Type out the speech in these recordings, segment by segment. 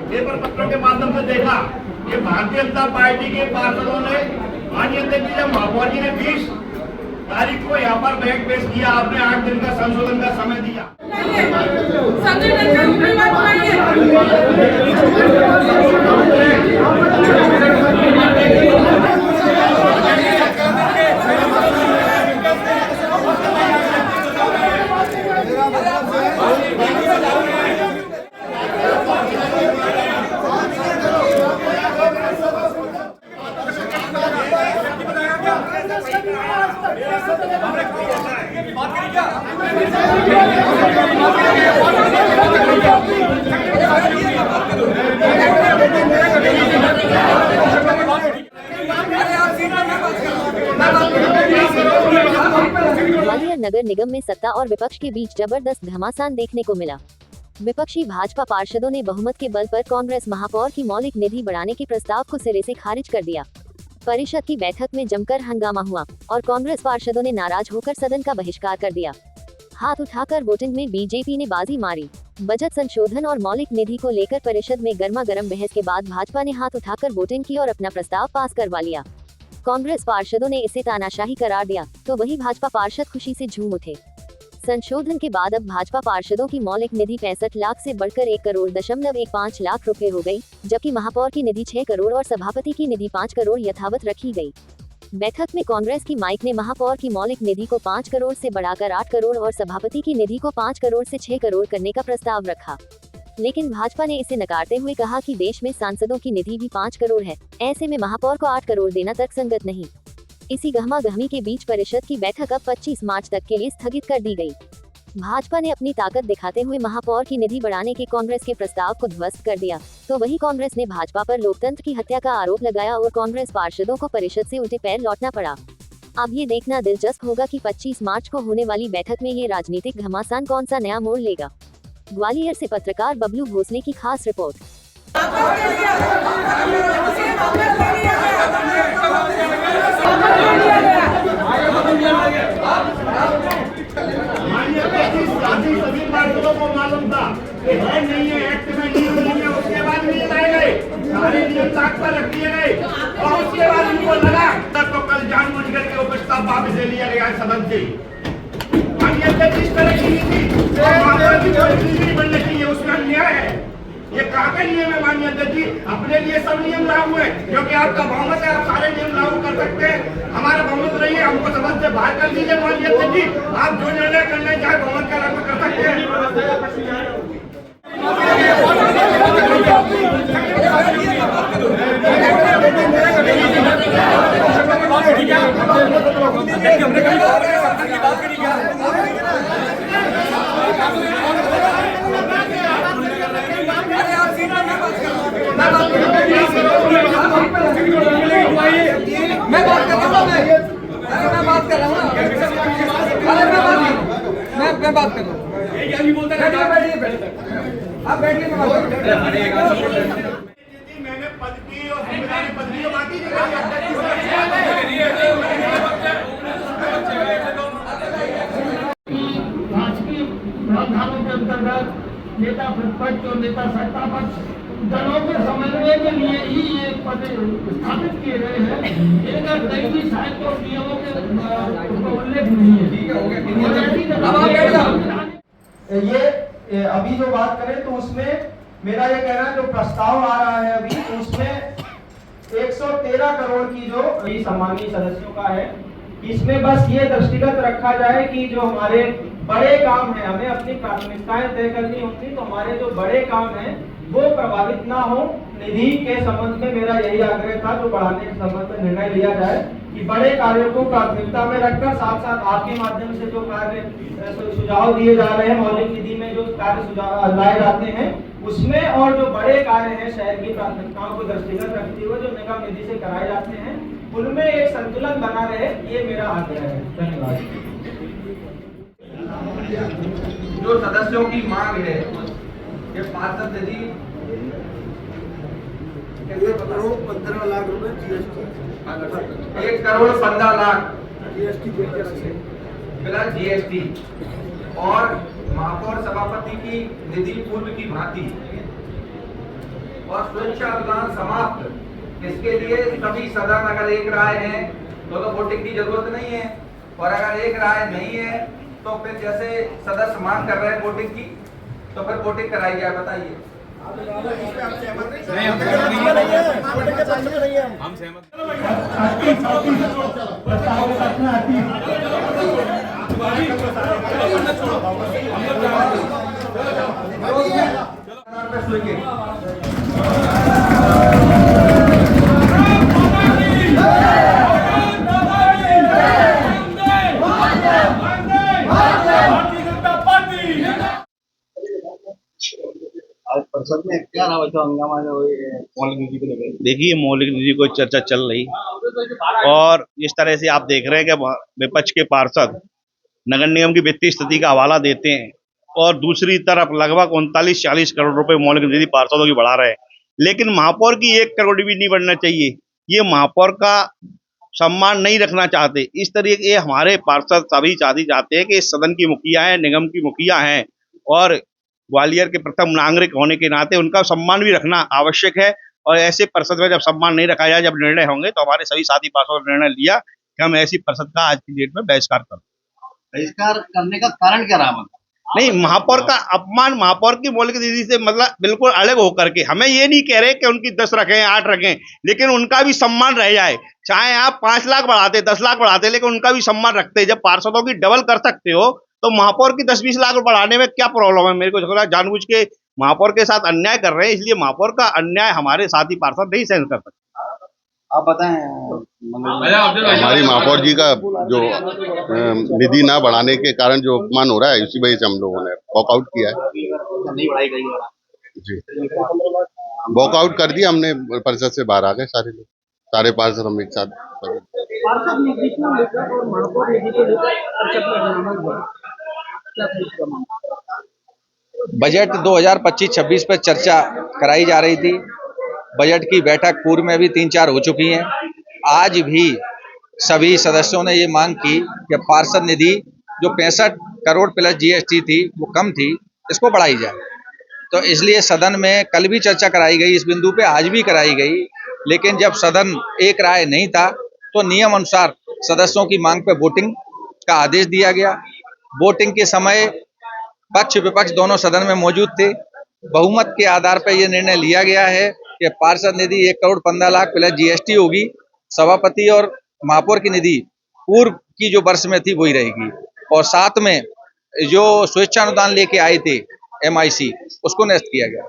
Paper पत्रों के माध्यम से देखा कि भारतीय जनता पार्टी के पार्षदों ने माननीय अध्यक्ष जी महापौर जी ने 20 तारीख को यहाँ पर बैग पेश किया। आपने 8 दिन का संशोधन का समय दिया। ग्वालियर नगर निगम में सत्ता और विपक्ष के बीच जबरदस्त घमासान देखने को मिला। विपक्षी भाजपा पार्षदों ने बहुमत के बल पर कांग्रेस महापौर की मौलिक निधि बढ़ाने के प्रस्ताव को सिरे से खारिज कर दिया। परिषद की बैठक में जमकर हंगामा हुआ और कांग्रेस पार्षदों ने नाराज होकर सदन का बहिष्कार कर दिया। हाथ उठाकर वोटिंग में बीजेपी ने बाजी मारी। बजट संशोधन और मौलिक निधि को लेकर परिषद में गर्मा गर्म बहस के बाद भाजपा ने हाथ उठाकर वोटिंग की और अपना प्रस्ताव पास करवा लिया। कांग्रेस पार्षदों ने इसे तानाशाही करार दिया तो वही भाजपा पार्षद खुशी से झूम उठे। संशोधन के बाद अब भाजपा पार्षदों की मौलिक निधि 65 लाख से बढ़कर 1.15 लाख रुपए हो गई, जबकि महापौर की निधि 6 करोड़ और सभापति की निधि 5 करोड़ यथावत रखी गई। बैठक में कांग्रेस की माइक ने महापौर की मौलिक निधि को 5 करोड़ से बढ़ाकर 8 करोड़ और सभापति की निधि को 5 करोड़ से 6 करोड़ करने का प्रस्ताव रखा, लेकिन भाजपा ने इसे नकारते हुए कहा कि देश में सांसदों की निधि भी 5 करोड़ है, ऐसे में महापौर को 8 करोड़ देना तर्कसंगत नहीं। इसी गहमागहमी के बीच परिषद की बैठक अब 25 मार्च तक के लिए स्थगित कर दी गई। भाजपा ने अपनी ताकत दिखाते हुए महापौर की निधि बढ़ाने के कांग्रेस के प्रस्ताव को ध्वस्त कर दिया, तो वही कांग्रेस ने भाजपा पर लोकतंत्र की हत्या का आरोप लगाया और कांग्रेस पार्षदों को परिषद से उल्टे पैर लौटना पड़ा। अब ये देखना दिलचस्प होगा कि 25 मार्च को होने वाली बैठक में ये राजनीतिक घमासान कौन सा नया मोड़ लेगा। ग्वालियर से पत्रकार बबलू भोसले की खास रिपोर्ट। सभी पार्षदों को मालूम था कि है नहीं है, एक्ट में नहीं है, उसके बाद भी लाए गए, सारे नियम ताक पर रख दिए गए और उसके बाद उनको लगा तो कल जानबूझ करके वो प्रस्ताव वापस ले लिया गया सदन से। इस तरह की नीति बनने चाहिए, उसमें अन्याय है। ये काका नियम है माननीय अध्यक्ष जी, अपने लिए सब नियम लागू है क्योंकि आपका बहुमत है, आप सारे नियम लागू कर सकते हैं। हमारा बहुमत नहीं है, हमको सदन से बाहर कर दीजिए माननीय अध्यक्ष जी, आप जो निर्णय करना चाहे बहुमत का लागू कर सकते हैं। मैं बात कर रहा हूँ, मैं बात कर रहा हूँ, मैं बात कर रहा हूँ। आप बैठिए, मैंने पद की और पद की बात ही राजकीय प्रावधानों के अंतर्गत नेता प्रतिपक्ष और नेता सत्ता पक्ष दलों के समन्वय के लिए ही ये पद स्थापित किए गए हैं। इनका दैवीय साहित्य और नियमों के उल्लेख नहीं है। ये अभी जो बात करें तो उसमें मेरा ये कहना है, जो प्रस्ताव आ रहा है अभी तो उसमें 113 करोड़ की जो सम्मानीय सदस्यों का है, इसमें बस ये दृष्टिगत रखा जाए कि जो हमारे बड़े काम है, हमें अपनी प्राथमिकताएं तय करनी होती, तो हमारे जो बड़े काम हैं वो प्रभावित ना हो। निधि के संबंध में मेरा यही आग्रह था, जो बढ़ाने के संबंध में निर्णय लिया जाए कि बड़े कार्यों को प्राथमिकता में रखकर साथ साथ आपके माध्यम से जो कार्य सुझाव दिए जा रहे हैं, मौलिक निधि में जो कार्य सुझाव लाए जाते हैं उसमें, और जो बड़े कार्य हैं शहर की प्राथमिकताओं को दृष्टिगत रखते हुए जो निगम निधि से कराए जाते हैं, उनमें एक संतुलन बना रहे, ये मेरा आग्रह है। धन्यवाद। जो सदस्यों की मांग है कि पार्षद निधि 1,15 लाख रुपए जीएसटी 1,15,00,000 जीएसटी प्लस जीएसटी और महापौर सभापति की निधि पूर्व की भांति और सुरक्षा अभियान समाप्त। इसके लिए सभी सदन अगर एक राय है तो वोटिंग की जरूरत नहीं है, और अगर एक राय नहीं है तो फिर जैसे सदस्य मांग कर रहे हैं वोटिंग की, तो फिर वोटिंग कराई जाए। बताइए। हम सहमत आज परिषद में क्या रहा बच्चा हंगामा जो मौलिक निधि को लेकर? देखिए, मौलिक निधि को चर्चा चल रही, और इस तरह से आप देख रहे हैं कि विपक्ष के पार्षद नगर निगम की वित्तीय स्थिति का हवाला देते हैं और दूसरी तरफ लगभग 39-40 करोड़ रुपए मौलिक निधि पार्षदों की बढ़ा रहे हैं, लेकिन महापौर की 1 करोड़ भी नहीं बढ़ना चाहिए। ये महापौर का सम्मान नहीं रखना चाहते। इस तरीके ये हमारे पार्षद सभी चाहते हैं कि इस सदन की मुखिया है, निगम की मुखिया हैं, और ग्वालियर के प्रथम नागरिक होने के नाते उनका सम्मान भी रखना आवश्यक है। और ऐसे परिषद में जब सम्मान नहीं रखा जाए, जब निर्णय होंगे, तो हमारे सभी साथी पार्षदों ने निर्णय लिया कि हम ऐसी परिषद का आज की डेट में बहिष्कार करें। बहिष्कार करने का कारण क्या रहा? नहीं, महापौर का अपमान, महापौर की मौलिक निधि से मतलब बिल्कुल अलग होकर के, हमें ये नहीं कह रहे कि उनकी 10 रखें 8 रखें, लेकिन उनका भी सम्मान रह जाए। चाहे आप 5 लाख बढ़ाते, 10 लाख बढ़ाते, लेकिन उनका भी सम्मान रखते। जब पार्षदों की डबल कर सकते हो तो महापौर की 10-20 लाख बढ़ाने में क्या प्रॉब्लम है? मेरे को लग रहा है जानबूझ के महापौर के साथ अन्याय कर रहे हैं, इसलिए महापौर का अन्याय हमारे साथी पार्षद नहीं सहन कर सकते। आप बताएं। हमारी महापौर जी का जो निधि ना बढ़ाने के कारण जो अपमान हो रहा है, इसी वजह से हम लोगों ने वॉकआउट किया है। नहीं बढ़ाई गई जी, वॉकआउट कर दिया हमने, परिषद से बाहर आ गए सारे लोग, सारे पार्षद हम एक साथ। पार्षद निधि को लेकर और महापौर निधि को लेकर परिषद में हंगामा हुआ। क्या पूछना मांग? बजट 2025-26 पर चर्चा कराई जा रही थी। बजट की बैठक पूर्व में भी 3-4 हो चुकी हैं। आज भी सभी सदस्यों ने ये मांग की कि पार्षद निधि जो 65 करोड़ प्लस जीएसटी थी वो कम थी, इसको बढ़ाई जाए। तो इसलिए सदन में कल भी चर्चा कराई गई, इस बिंदु पे आज भी कराई गई, लेकिन जब सदन एक राय नहीं था तो नियम अनुसार सदस्यों की मांग पर वोटिंग का आदेश दिया गया। वोटिंग के समय पक्ष विपक्ष दोनों सदन में मौजूद थे। बहुमत के आधार पर यह निर्णय लिया गया है कि पार्षद निधि 1,15,00,000 प्लस जीएसटी होगी। सभापति और महापौर की निधि पूर्व की जो वर्ष में थी वही रहेगी, और साथ में जो स्वेच्छानुदान लेके आए थे MIC, उसको निरस्त किया गया।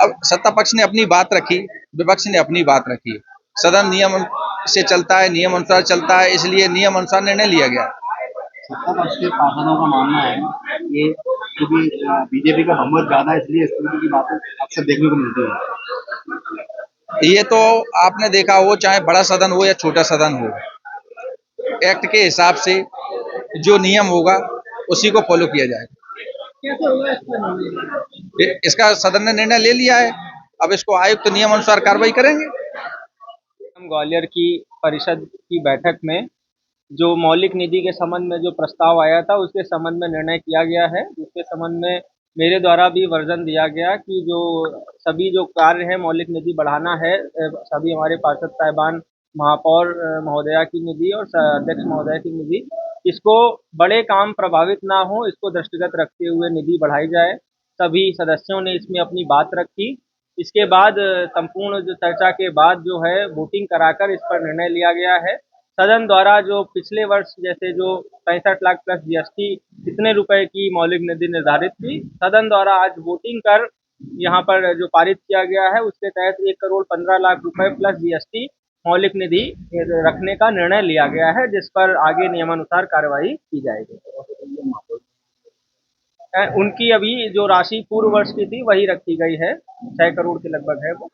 अब सत्ता पक्ष ने अपनी बात रखी, विपक्ष ने अपनी बात रखी। सदन नियम से चलता है, नियम अनुसार चलता है, इसलिए नियम अनुसार निर्णय लिया गया। सत्ता पक्ष के पार्षदों का मानना है ये क्योंकि बीजेपी का बहुमत ज्यादा है, इसलिए इस तरह की बातें अक्सर देखने को मिलती है। ये तो आपने देखा हो, चाहे बड़ा सदन हो या छोटा सदन हो, एक्ट के हिसाब से जो नियम होगा उसी को फॉलो किया जाएगा। कैसे होगा इसका? इसका सदन ने निर्णय ले लिया है, अब इसको आयुक्त तो नियम अनुसार कार्रवाई करेंगे। ग्वालियर की परिषद की बैठक में जो मौलिक निधि के संबंध में जो प्रस्ताव आया था, उसके संबंध में निर्णय किया गया है। उसके संबंध में मेरे द्वारा भी वर्जन दिया गया कि जो सभी जो कार्य है मौलिक निधि बढ़ाना है, सभी हमारे पार्षद साहिबान, महापौर महोदया की निधि और अध्यक्ष महोदया की निधि, इसको बड़े काम प्रभावित ना हो, इसको दृष्टिगत रखते हुए निधि बढ़ाई जाए। सभी सदस्यों ने इसमें अपनी बात रखी। इसके बाद संपूर्ण जो चर्चा के बाद जो है वोटिंग कराकर इस पर निर्णय लिया गया है। सदन द्वारा जो पिछले वर्ष जैसे जो 65 लाख प्लस जीएसटी कितने रुपए की मौलिक निधि निर्धारित थी, सदन द्वारा आज वोटिंग कर यहाँ पर जो पारित किया गया है उसके तहत 1,15,00,000 रुपए प्लस जीएसटी मौलिक निधि रखने का निर्णय लिया गया है, जिस पर आगे नियमानुसार कार्रवाई की जाएगी। उनकी अभी जो राशि पूर्व वर्ष की थी वही रखी गई है, 6 करोड़ के लगभग है वो।